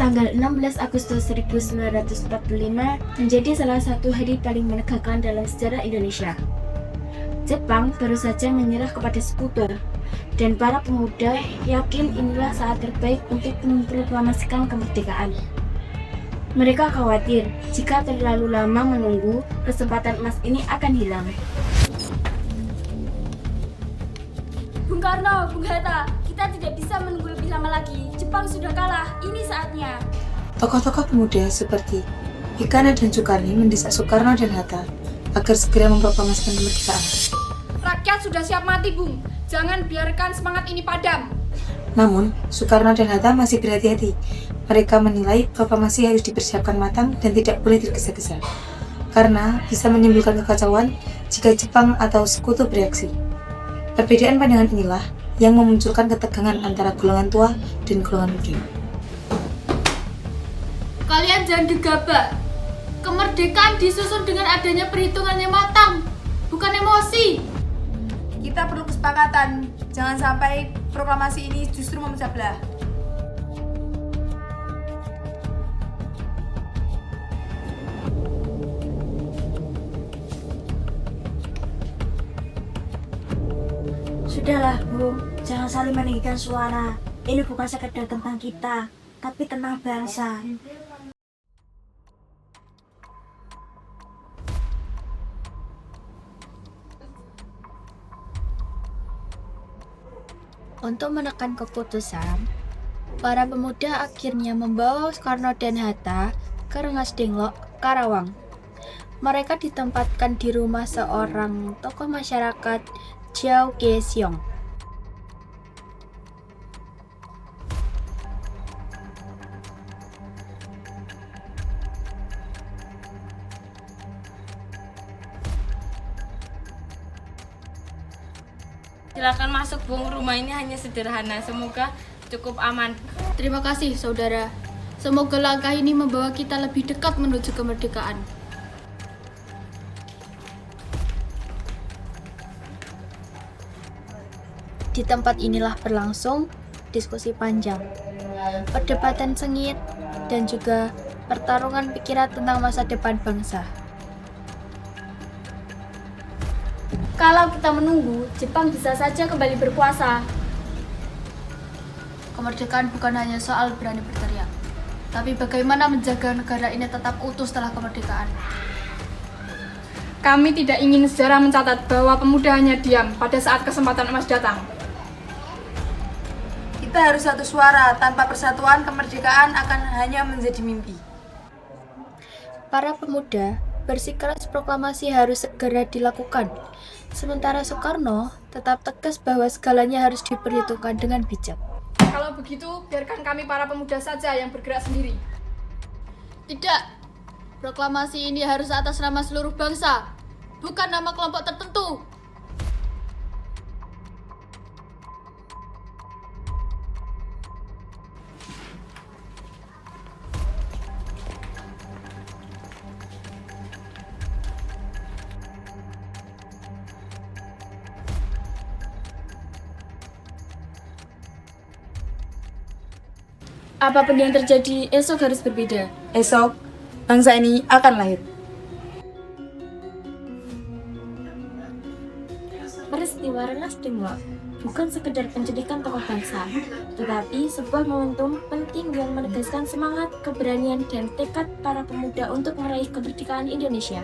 Tanggal 16 Agustus 1945 menjadi salah satu hari paling menegangkan dalam sejarah Indonesia. Jepang baru saja menyerah kepada sekutu, dan para pemuda yakin inilah saat terbaik untuk memproklamasikan kemerdekaan. Mereka khawatir jika terlalu lama menunggu, kesempatan emas ini akan hilang. Bung Karno, Bung Hatta, kita tidak bisa menunggu lebih lama lagi. Jepang sudah kalah, ini saatnya. Tokoh-tokoh pemuda seperti Ikana dan Sukarni mendesak Soekarno dan Hatta agar segera memproklamasikan kemerdekaan. Rakyat sudah siap mati, Bung. Jangan biarkan semangat ini padam. Namun, Soekarno dan Hatta masih berhati-hati. Mereka menilai proklamasi harus dipersiapkan matang dan tidak boleh tergesa-gesa, karena bisa menimbulkan kekacauan jika Jepang atau sekutu bereaksi. Perbedaan pandangan inilah yang memunculkan ketegangan antara golongan tua dan golongan muda. Kalian jangan gegabah. Kemerdekaan disusun dengan adanya perhitungan yang matang, bukan emosi. Kita perlu kesepakatan, jangan sampai proklamasi ini justru memecah belah. Sudahlah, Bu. Jangan saling meninggikan suara. Ini bukan sekedar tentang kita, tapi tentang bangsa. Untuk menekan keputusan, para pemuda akhirnya membawa Soekarno dan Hatta ke Rengas Dengklok, Karawang. Mereka ditempatkan di rumah seorang tokoh masyarakat, Chiao Kae-siong. Silakan masuk, Bung. Rumah ini hanya sederhana. Semoga cukup aman. Terima kasih, saudara. Semoga langkah ini membawa kita lebih dekat menuju kemerdekaan. Di tempat inilah berlangsung diskusi panjang, perdebatan sengit, dan juga pertarungan pikiran tentang masa depan bangsa. Kalau kita menunggu, Jepang bisa saja kembali berkuasa. Kemerdekaan bukan hanya soal berani berteriak, tapi bagaimana menjaga negara ini tetap utuh setelah kemerdekaan. Kami tidak ingin sejarah mencatat bahwa pemuda hanya diam pada saat kesempatan emas datang. Kita harus satu suara, tanpa persatuan kemerdekaan akan hanya menjadi mimpi. Para pemuda bersikeras proklamasi harus segera dilakukan. Sementara Soekarno tetap tegas bahwa segalanya harus diperhitungkan dengan bijak. Kalau begitu, biarkan kami para pemuda saja yang bergerak sendiri. Tidak. Proklamasi ini harus atas nama seluruh bangsa, bukan nama kelompok tertentu. Apapun yang terjadi, esok harus berbeda. Esok, bangsa ini akan lahir. Peristiwa Rengas Dengklok bukan sekedar pendidikan tokoh bangsa, tetapi sebuah momentum penting yang menegaskan semangat, keberanian, dan tekad para pemuda untuk meraih kemerdekaan Indonesia.